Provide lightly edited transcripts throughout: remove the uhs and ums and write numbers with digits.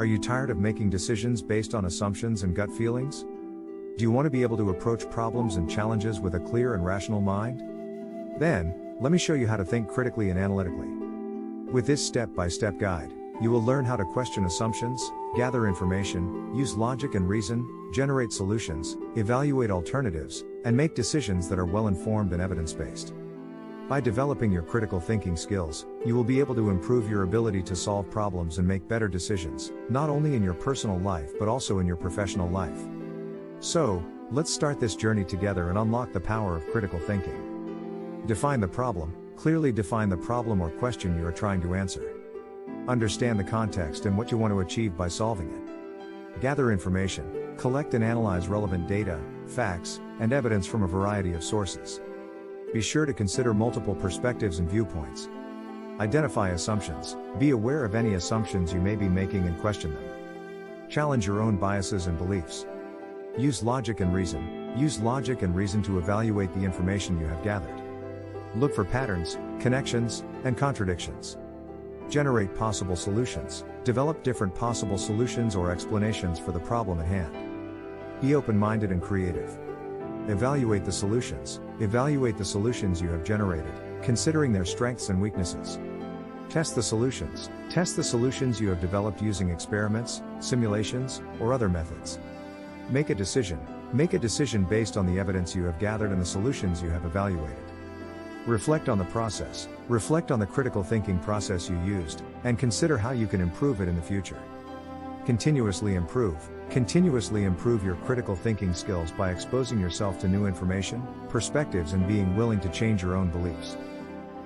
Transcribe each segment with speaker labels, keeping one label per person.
Speaker 1: Are you tired of making decisions based on assumptions and gut feelings? Do you want to be able to approach problems and challenges with a clear and rational mind? Then, let me show you how to think critically and analytically. With this step-by-step guide, you will learn how to question assumptions, gather information, use logic and reason, generate solutions, evaluate alternatives, and make decisions that are well-informed and evidence-based. By developing your critical thinking skills, you will be able to improve your ability to solve problems and make better decisions, not only in your personal life but also in your professional life. So, let's start this journey together and unlock the power of critical thinking. Define the problem. Clearly define the problem or question you are trying to answer. Understand the context and what you want to achieve by solving it. Gather information. Collect and analyze relevant data, facts, and evidence from a variety of sources. Be sure to consider multiple perspectives and viewpoints. Identify assumptions. Be aware of any assumptions you may be making and question them. Challenge your own biases and beliefs. Use logic and reason. Use logic and reason to evaluate the information you have gathered. Look for patterns, connections, and contradictions. Generate possible solutions. Develop different possible solutions or explanations for the problem at hand. Be open-minded and creative. Evaluate the solutions. Evaluate the solutions you have generated, considering their strengths and weaknesses. Test the solutions. Test the solutions you have developed using experiments, simulations, or other methods. Make a decision. Make a decision based on the evidence you have gathered and the solutions you have evaluated. Reflect on the process. Reflect on the critical thinking process you used, and consider how you can improve it in the future. Continuously improve. Continuously improve your critical thinking skills by exposing yourself to new information, perspectives, and being willing to change your own beliefs.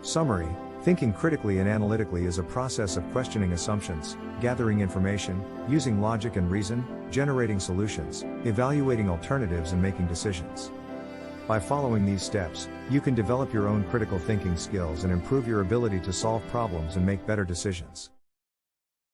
Speaker 1: Summary: thinking critically and analytically is a process of questioning assumptions, gathering information, using logic and reason, generating solutions, evaluating alternatives, and making decisions. By following these steps, you can develop your own critical thinking skills and improve your ability to solve problems and make better decisions.